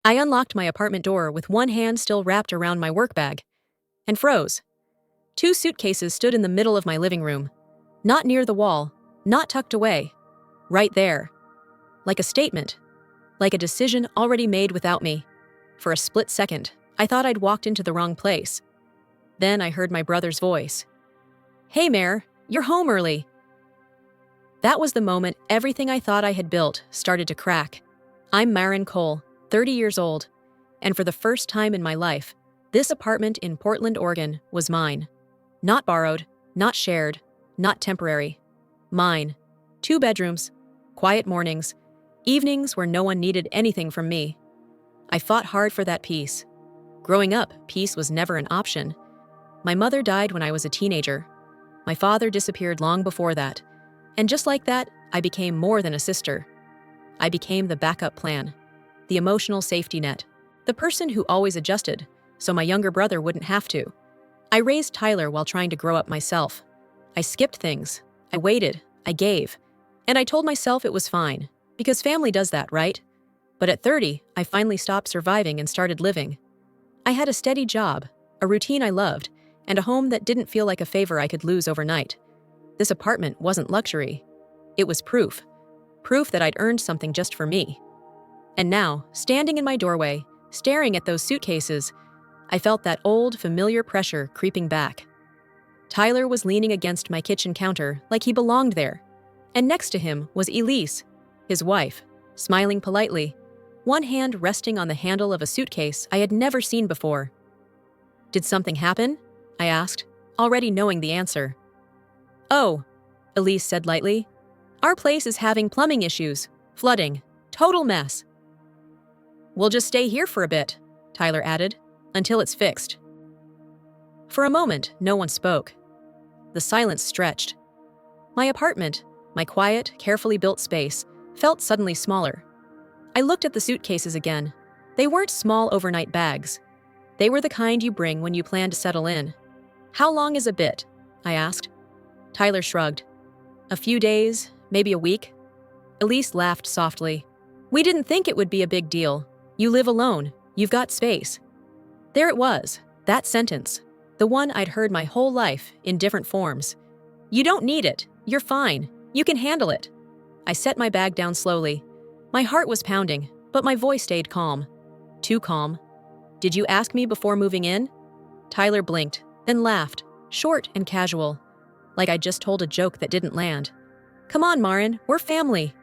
I unlocked my apartment door with one hand still wrapped around my work bag and froze. Two suitcases stood in the middle of my living room, not near the wall, not tucked away, right there. Like a statement, like a decision already made without me. For a split second, I thought I'd walked into the wrong place. Then I heard my brother's voice. "Hey, Mare, you're home early." That was the moment everything I thought I had built started to crack. I'm Maren Cole, 30 years old, and for the first time in my life, this apartment in Portland, Oregon was mine. Not borrowed, not shared, not temporary. Mine. 2 bedrooms, quiet mornings, evenings where no one needed anything from me. I fought hard for that peace. Growing up, peace was never an option. My mother died when I was a teenager. My father disappeared long before that. And just like that, I became more than a sister. I became the backup plan, the emotional safety net, the person who always adjusted, so my younger brother wouldn't have to. I raised Tyler while trying to grow up myself. I skipped things. I waited. I gave. And I told myself it was fine, because family does that, right? But at 30, I finally stopped surviving and started living. I had a steady job, a routine I loved, and a home that didn't feel like a favor I could lose overnight. This apartment wasn't luxury. It was proof. Proof that I'd earned something just for me. And now, standing in my doorway, staring at those suitcases, I felt that old, familiar pressure creeping back. Tyler was leaning against my kitchen counter like he belonged there. And next to him was Elise, his wife, smiling politely, one hand resting on the handle of a suitcase I had never seen before. "Did something happen?" I asked, already knowing the answer. "Oh," Elise said lightly. "Our place is having plumbing issues, flooding, total mess." "We'll just stay here for a bit," Tyler added, "until it's fixed." For a moment, no one spoke. The silence stretched. My apartment, my quiet, carefully built space, felt suddenly smaller. I looked at the suitcases again. They weren't small overnight bags. They were the kind you bring when you plan to settle in. "How long is a bit?" I asked. Tyler shrugged. "A few days, maybe a week." Elise laughed softly. "We didn't think it would be a big deal. You live alone. You've got space." There it was, that sentence, the one I'd heard my whole life in different forms. "You don't need it. You're fine. You can handle it." I set my bag down slowly. My heart was pounding, but my voice stayed calm. Too calm. "Did you ask me before moving in?" Tyler blinked, then laughed, short and casual, like I'd just told a joke that didn't land. "Come on, Maren, we're family."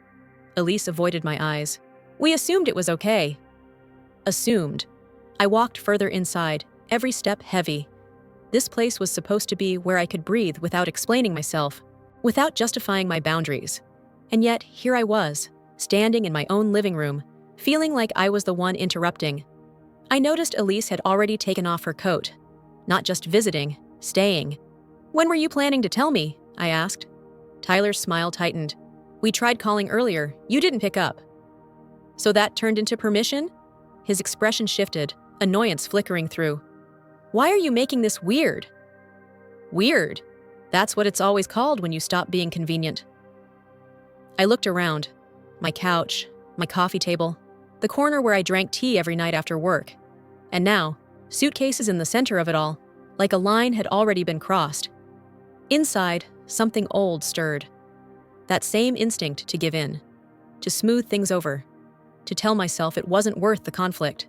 Elise avoided my eyes. "We assumed it was okay." Assumed. I walked further inside, every step heavy. This place was supposed to be where I could breathe without explaining myself, without justifying my boundaries. And yet, here I was, standing in my own living room, feeling like I was the one interrupting. I noticed Elise had already taken off her coat. Not just visiting, staying. "When were you planning to tell me?" I asked. Tyler's smile tightened. "We tried calling earlier. You didn't pick up." "So that turned into permission?" His expression shifted, annoyance flickering through. "Why are you making this weird?" "Weird? That's what it's always called when you stop being convenient." I looked around. My couch, my coffee table, the corner where I drank tea every night after work. And now, suitcases in the center of it all, like a line had already been crossed. Inside, something old stirred. That same instinct to give in, to smooth things over, to tell myself it wasn't worth the conflict.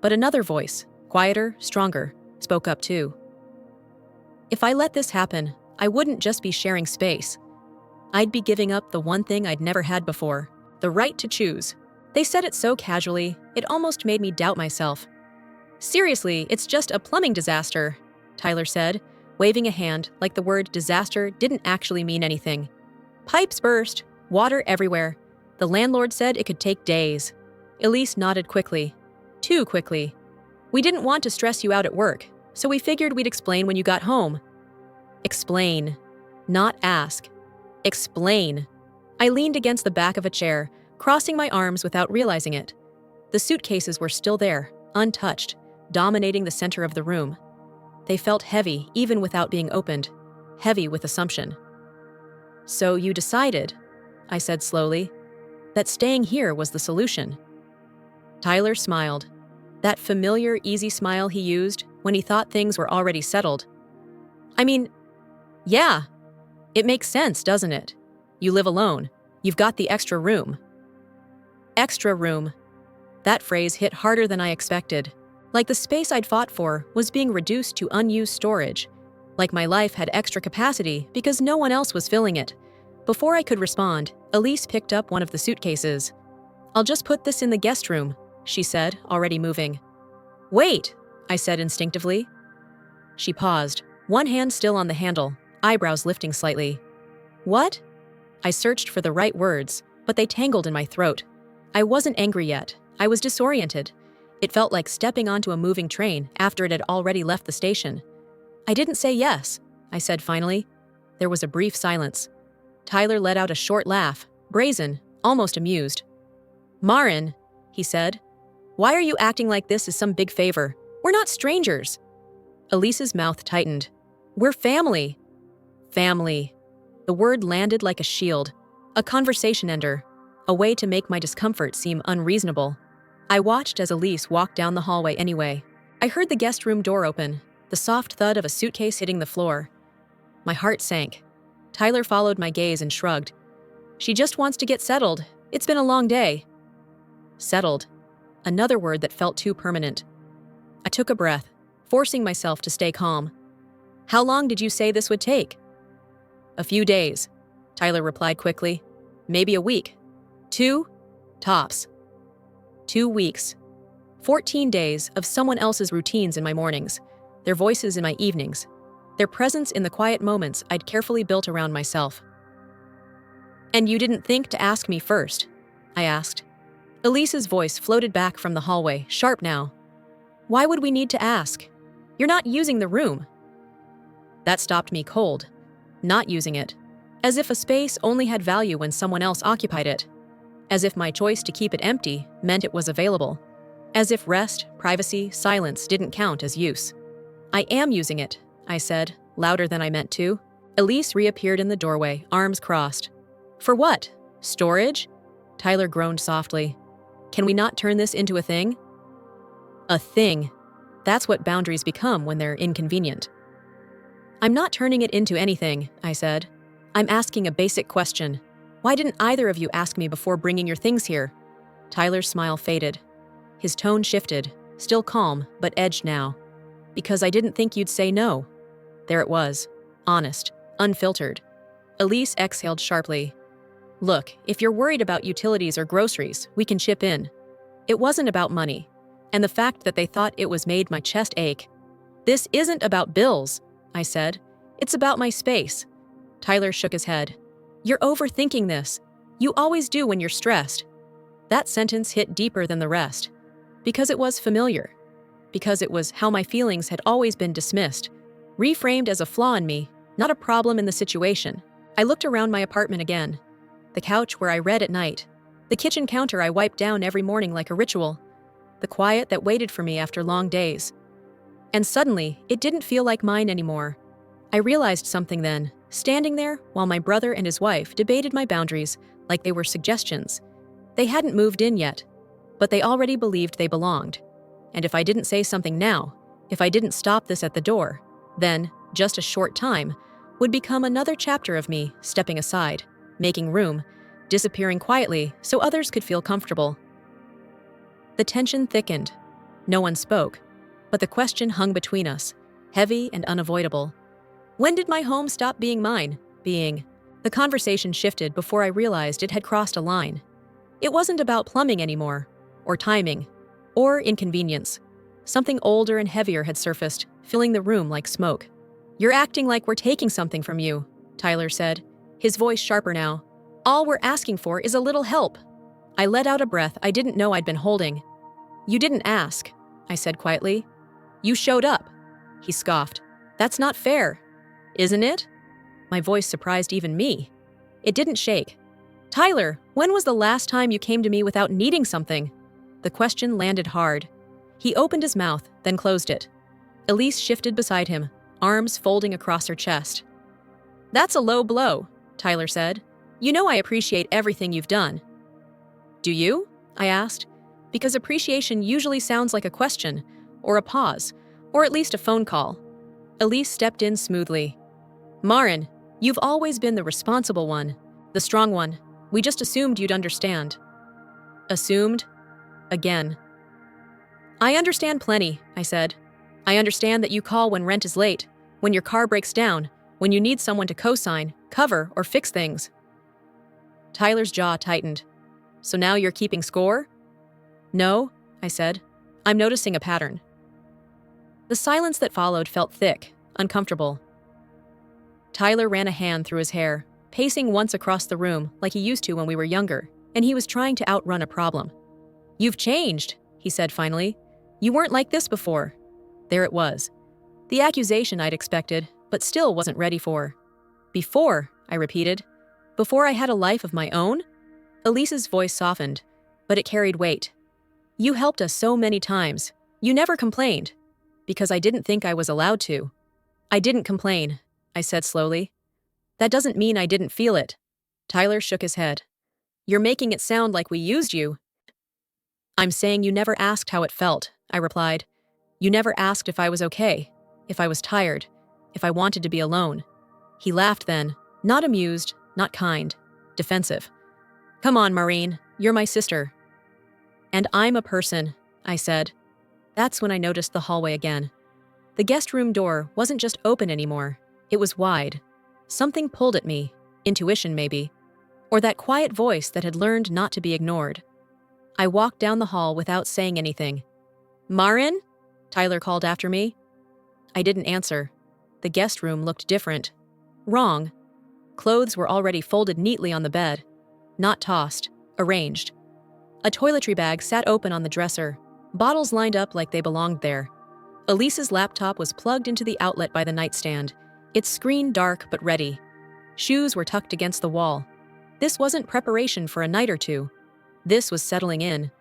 But another voice, quieter, stronger, spoke up too. If I let this happen, I wouldn't just be sharing space. I'd be giving up the one thing I'd never had before, the right to choose. They said it so casually, it almost made me doubt myself. "Seriously, it's just a plumbing disaster," Tyler said, waving a hand like the word disaster didn't actually mean anything. "Pipes burst, water everywhere. The landlord said it could take days." Elise nodded quickly. Too quickly. "We didn't want to stress you out at work, so we figured we'd explain when you got home." Explain. Not ask. Explain. I leaned against the back of a chair, crossing my arms without realizing it. The suitcases were still there, untouched, dominating the center of the room. They felt heavy even without being opened, heavy with assumption. "So you decided," I said slowly, "that staying here was the solution." Tyler smiled. That familiar, easy smile he used when he thought things were already settled. I mean, yeah, it makes sense, doesn't it? You live alone. You've got the extra room. Extra room. That phrase hit harder than I expected. Like the space I'd fought for was being reduced to unused storage. Like my life had extra capacity because no one else was filling it. Before I could respond, Elise picked up one of the suitcases. "I'll just put this in the guest room," she said, already moving. "Wait," I said instinctively. She paused, one hand still on the handle, eyebrows lifting slightly. "What?" I searched for the right words, but they tangled in my throat. I wasn't angry yet. I was disoriented. It felt like stepping onto a moving train after it had already left the station. "I didn't say yes," I said finally. There was a brief silence. Tyler let out a short laugh, brazen, almost amused. "Marin," he said, "why are you acting like this is some big favor? We're not strangers." Elise's mouth tightened. "We're family." Family. The word landed like a shield, a conversation ender, a way to make my discomfort seem unreasonable. I watched as Elise walked down the hallway anyway. I heard the guest room door open, the soft thud of a suitcase hitting the floor. My heart sank. Tyler followed my gaze and shrugged. "She just wants to get settled. It's been a long day." Settled. Another word that felt too permanent. I took a breath, forcing myself to stay calm. "How long did you say this would take?" "A few days," Tyler replied quickly. "Maybe a week. 2? Tops." 2 weeks. 14 days of someone else's routines in my mornings, their voices in my evenings, their presence in the quiet moments I'd carefully built around myself. "And you didn't think to ask me first?" I asked. Elise's voice floated back from the hallway, sharp now. "Why would we need to ask? You're not using the room." That stopped me cold. Not using it. As if a space only had value when someone else occupied it. As if my choice to keep it empty meant it was available. As if rest, privacy, silence didn't count as use. "I am using it," I said, louder than I meant to. Elise reappeared in the doorway, arms crossed. "For what? Storage?" Tyler groaned softly. "Can we not turn this into a thing?" A thing. That's what boundaries become when they're inconvenient. "I'm not turning it into anything," I said. "I'm asking a basic question. Why didn't either of you ask me before bringing your things here?" Tyler's smile faded. His tone shifted, still calm, but edged now. "Because I didn't think you'd say no." There it was. Honest. Unfiltered. Elise exhaled sharply. "Look, if you're worried about utilities or groceries, we can chip in." It wasn't about money. And the fact that they thought it was made my chest ache. "This isn't about bills," I said. "It's about my space." Tyler shook his head. "You're overthinking this. You always do when you're stressed." That sentence hit deeper than the rest. Because it was familiar. Because it was how my feelings had always been dismissed. Reframed as a flaw in me, not a problem in the situation. I looked around my apartment again. The couch where I read at night. The kitchen counter I wiped down every morning like a ritual. The quiet that waited for me after long days. And suddenly, it didn't feel like mine anymore. I realized something then, standing there while my brother and his wife debated my boundaries like they were suggestions. They hadn't moved in yet, but they already believed they belonged. And if I didn't say something now, if I didn't stop this at the door, then, just a short time, would become another chapter of me stepping aside, making room, disappearing quietly so others could feel comfortable. The tension thickened. No one spoke, but the question hung between us, heavy and unavoidable. When did my home stop being mine? The conversation shifted before I realized it had crossed a line. It wasn't about plumbing anymore, or timing, or inconvenience. Something older and heavier had surfaced, filling the room like smoke. "You're acting like we're taking something from you," Tyler said, his voice sharper now. "All we're asking for is a little help." I let out a breath I didn't know I'd been holding. "You didn't ask," I said quietly. "You showed up." He scoffed. "That's not fair." "Isn't it?" My voice surprised even me. It didn't shake. "Tyler, when was the last time you came to me without needing something?" The question landed hard. He opened his mouth, then closed it. Elise shifted beside him, arms folding across her chest. "That's a low blow," Tyler said. "You know I appreciate everything you've done." "Do you?" I asked. because appreciation usually sounds like a question, or a pause, or at least a phone call. Elise stepped in smoothly. Marin, you've always been the responsible one, the strong one. We just assumed you'd understand. Assumed? Again. I understand plenty, I said. I understand that you call when rent is late, when your car breaks down, when you need someone to co-sign, cover, or fix things. Tyler's jaw tightened. So now you're keeping score? No, I said. I'm noticing a pattern. The silence that followed felt thick, uncomfortable. Tyler ran a hand through his hair, pacing once across the room like he used to when we were younger, and he was trying to outrun a problem. You've changed, he said finally. You weren't like this before. There it was. The accusation I'd expected, but still wasn't ready for. Before, I repeated. Before I had a life of my own? Elise's voice softened, but it carried weight. You helped us so many times. You never complained. Because I didn't think I was allowed to. I didn't complain, I said slowly. That doesn't mean I didn't feel it. Tyler shook his head. You're making it sound like we used you. I'm saying you never asked how it felt, I replied. You never asked if I was okay, if I was tired, if I wanted to be alone. He laughed then, not amused, not kind, defensive. Come on, Maureen, you're my sister. And I'm a person, I said. That's when I noticed the hallway again. The guest room door wasn't just open anymore. It was wide. Something pulled at me, intuition maybe, or that quiet voice that had learned not to be ignored. I walked down the hall without saying anything. Marin? Tyler called after me. I didn't answer. The guest room looked different. Wrong. Clothes were already folded neatly on the bed. Not tossed, arranged. A toiletry bag sat open on the dresser, bottles lined up like they belonged there. Elise's laptop was plugged into the outlet by the nightstand, its screen dark but ready. Shoes were tucked against the wall. This wasn't preparation for a night or two. This was settling in.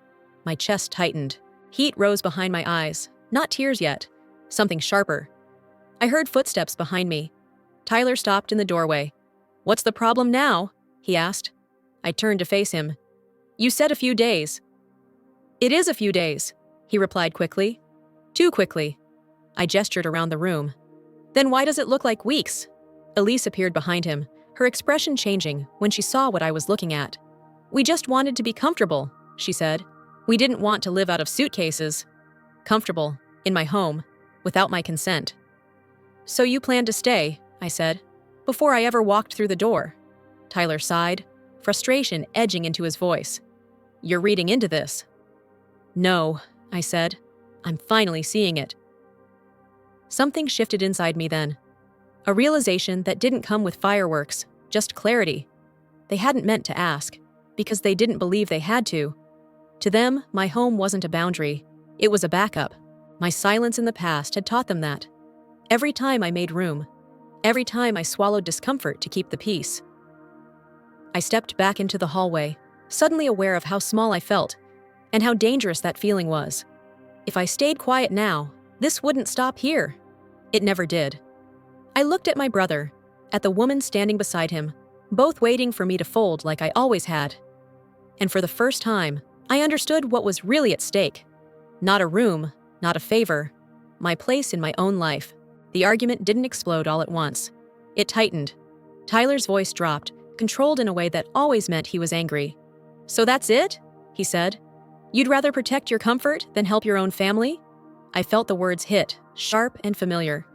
My chest tightened. Heat rose behind my eyes. Not tears yet. Something sharper. I heard footsteps behind me. Tyler stopped in the doorway. What's the problem now? He asked. I turned to face him. You said a few days. It is a few days, he replied quickly. Too quickly. I gestured around the room. Then why does it look like weeks? Elise appeared behind him, her expression changing when she saw what I was looking at. We just wanted to be comfortable, she said. We didn't want to live out of suitcases. Comfortable, in my home, without my consent. So you planned to stay, I said, before I ever walked through the door. Tyler sighed, frustration edging into his voice. You're reading into this. No, I said. I'm finally seeing it. Something shifted inside me then. A realization that didn't come with fireworks, just clarity. They hadn't meant to ask, because they didn't believe they had to. To them, my home wasn't a boundary. It was a backup. My silence in the past had taught them that. Every time I made room, every time I swallowed discomfort to keep the peace. I stepped back into the hallway, suddenly aware of how small I felt, and how dangerous that feeling was. If I stayed quiet now, this wouldn't stop here. It never did. I looked at my brother, at the woman standing beside him, both waiting for me to fold like I always had. And for the first time, I understood what was really at stake. Not a room, not a favor. My place in my own life. The argument didn't explode all at once. It tightened. Tyler's voice dropped, controlled in a way that always meant he was angry. So that's it? He said. You'd rather protect your comfort than help your own family? I felt the words hit, sharp and familiar.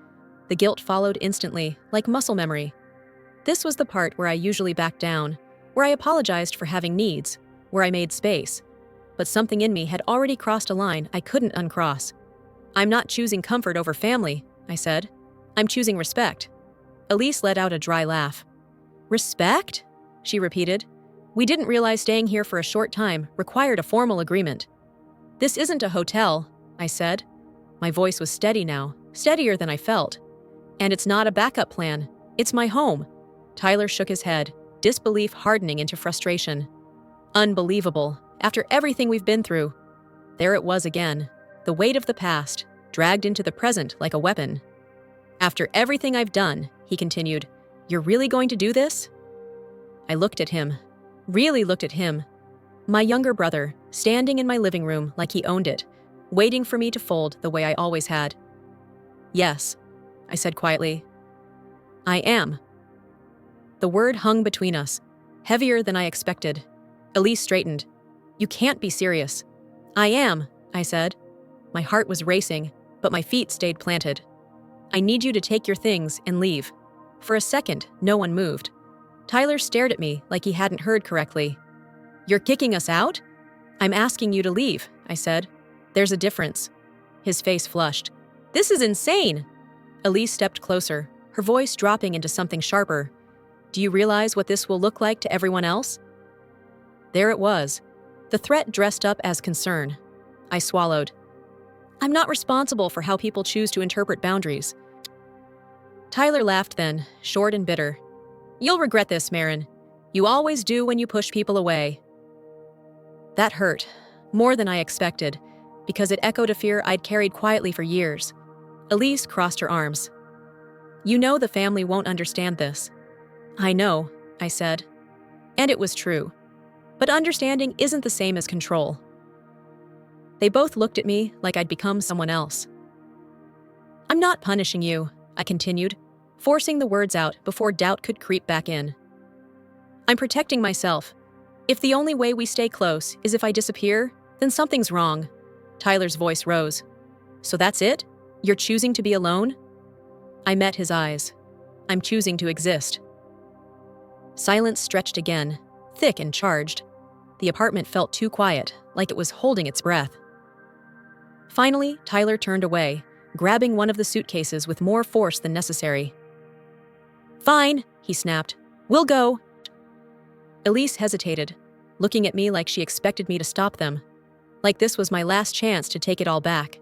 The guilt followed instantly, like muscle memory. This was the part where I usually backed down, where I apologized for having needs, where I made space. But something in me had already crossed a line I couldn't uncross. I'm not choosing comfort over family, I said. I'm choosing respect. Elise let out a dry laugh. Respect? She repeated. We didn't realize staying here for a short time required a formal agreement. This isn't a hotel, I said. My voice was steady now, steadier than I felt. And it's not a backup plan. It's my home. Tyler shook his head, disbelief hardening into frustration. Unbelievable, after everything we've been through. There it was again, the weight of the past, dragged into the present like a weapon. After everything I've done, he continued, you're really going to do this? I looked at him, really looked at him. My younger brother, standing in my living room like he owned it, waiting for me to fold the way I always had. "Yes," I said quietly. "I am." The word hung between us, heavier than I expected. Elise straightened. "You can't be serious." "I am," I said. My heart was racing, but my feet stayed planted. "I need you to take your things and leave." For a second, no one moved. Tyler stared at me like he hadn't heard correctly. "You're kicking us out?" "I'm asking you to leave," I said. "There's a difference." His face flushed. "This is insane!" Elise stepped closer, her voice dropping into something sharper. "Do you realize what this will look like to everyone else?" There it was, the threat dressed up as concern. I swallowed. "I'm not responsible for how people choose to interpret boundaries." Tyler laughed then, short and bitter. "You'll regret this, Marin. You always do when you push people away." That hurt, more than I expected, because it echoed a fear I'd carried quietly for years. Elise crossed her arms. "You know the family won't understand this." "I know," I said. And it was true. But understanding isn't the same as control. They both looked at me like I'd become someone else. "I'm not punishing you," I continued, forcing the words out before doubt could creep back in. "I'm protecting myself. If the only way we stay close is if I disappear, then something's wrong." Tyler's voice rose. "So that's it? You're choosing to be alone?" I met his eyes. "I'm choosing to exist." Silence stretched again, thick and charged. The apartment felt too quiet, like it was holding its breath. Finally, Tyler turned away, grabbing one of the suitcases with more force than necessary. "Fine," he snapped. "We'll go." Elise hesitated, looking at me like she expected me to stop them, like this was my last chance to take it all back.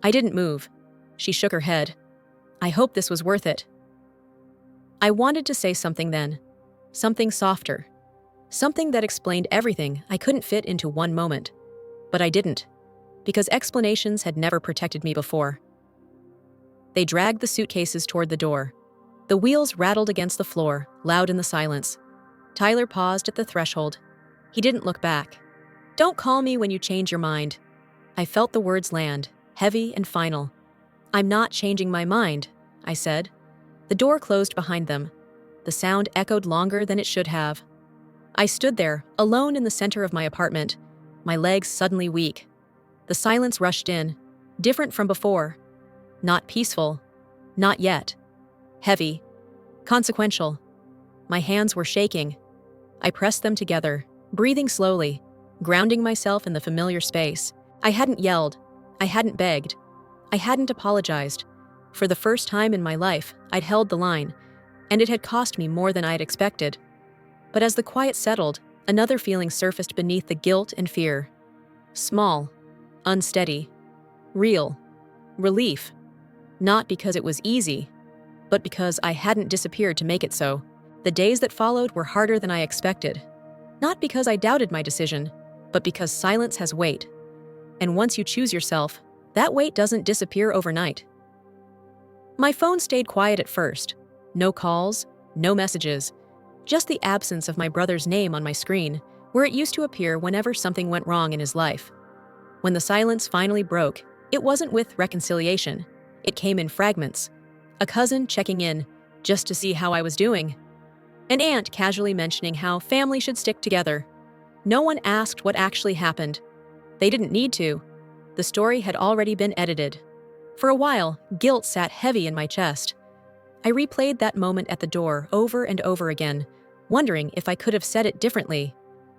I didn't move. She shook her head. "I hope this was worth it." I wanted to say something then, something softer, something that explained everything I couldn't fit into one moment, but I didn't, because explanations had never protected me before. They dragged the suitcases toward the door. The wheels rattled against the floor, loud in the silence. Tyler paused at the threshold. He didn't look back. "Don't call me when you change your mind." I felt the words land, heavy and final. "I'm not changing my mind," I said. The door closed behind them. The sound echoed longer than it should have. I stood there, alone in the center of my apartment, my legs suddenly weak. The silence rushed in, different from before. Not peaceful. Not yet. Heavy. Consequential. My hands were shaking. I pressed them together, breathing slowly, grounding myself in the familiar space. I hadn't yelled. I hadn't begged. I hadn't apologized. For the first time in my life, I'd held the line, and it had cost me more than I'd expected. But as the quiet settled, another feeling surfaced beneath the guilt and fear. Small, unsteady, real, relief. Not because it was easy, but because I hadn't disappeared to make it so. The days that followed were harder than I expected. Not because I doubted my decision, but because silence has weight. And once you choose yourself, that weight doesn't disappear overnight. My phone stayed quiet at first. No calls, no messages, just the absence of my brother's name on my screen, where it used to appear whenever something went wrong in his life. When the silence finally broke, it wasn't with reconciliation. It came in fragments. A cousin checking in, just to see how I was doing. An aunt casually mentioning how family should stick together. No one asked what actually happened. They didn't need to. The story had already been edited. For a while, guilt sat heavy in my chest. I replayed that moment at the door over and over again, wondering if I could have said it differently.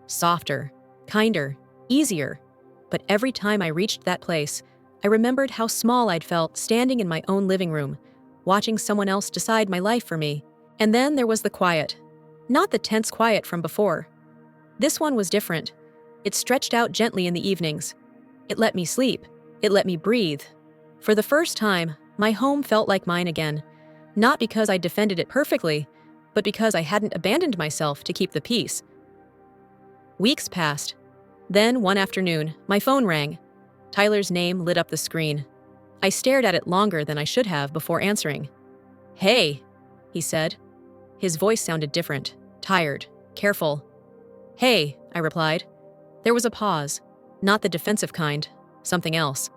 Softer, kinder, easier. But every time I reached that place, I remembered how small I'd felt standing in my own living room, watching someone else decide my life for me. And then there was the quiet. Not the tense quiet from before. This one was different. It stretched out gently in the evenings. It let me sleep. It let me breathe. For the first time, my home felt like mine again. Not because I defended it perfectly, but because I hadn't abandoned myself to keep the peace. Weeks passed. Then, one afternoon, my phone rang. Tyler's name lit up the screen. I stared at it longer than I should have before answering. "Hey," he said. His voice sounded different, tired, careful. "Hey," I replied. There was a pause, not the defensive kind, something else.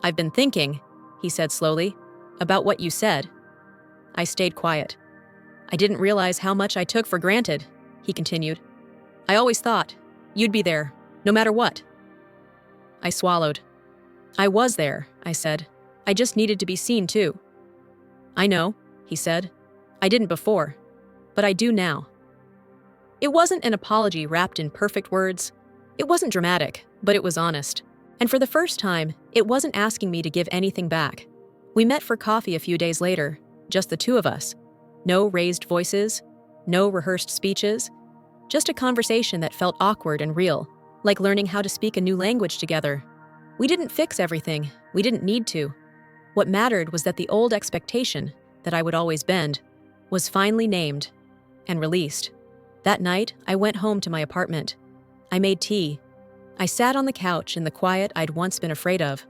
"I've been thinking," he said slowly, "about what you said." I stayed quiet. "I didn't realize how much I took for granted," he continued. "I always thought you'd be there, no matter what." I swallowed. "I was there," I said. "I just needed to be seen too." "I know," he said. "I didn't before, but I do now." It wasn't an apology wrapped in perfect words. It wasn't dramatic, but it was honest. And for the first time, it wasn't asking me to give anything back. We met for coffee a few days later, just the two of us. No raised voices, no rehearsed speeches, just a conversation that felt awkward and real, like learning how to speak a new language together. We didn't fix everything, we didn't need to. What mattered was that the old expectation, that I would always bend, was finally named and released. That night, I went home to my apartment. I made tea. I sat on the couch in the quiet I'd once been afraid of.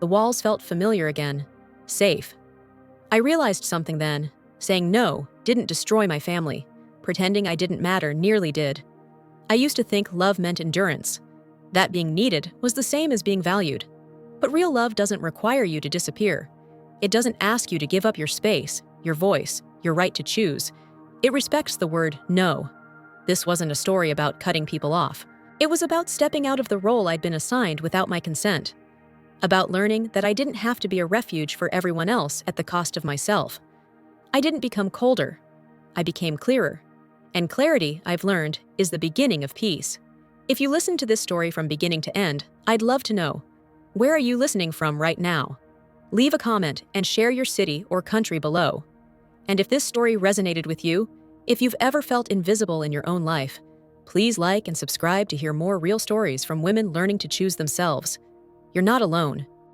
The walls felt familiar again, safe. I realized something then. Saying no didn't destroy my family. Pretending I didn't matter nearly did. I used to think love meant endurance. That being needed was the same as being valued. But real love doesn't require you to disappear. It doesn't ask you to give up your space, your voice, your right to choose. It respects the word no. This wasn't a story about cutting people off. It was about stepping out of the role I'd been assigned without my consent. About learning that I didn't have to be a refuge for everyone else at the cost of myself. I didn't become colder. I became clearer. And clarity, I've learned, is the beginning of peace. If you listen to this story from beginning to end, I'd love to know, where are you listening from right now? Leave a comment and share your city or country below. And if this story resonated with you, if you've ever felt invisible in your own life, please like and subscribe to hear more real stories from women learning to choose themselves. You're not alone.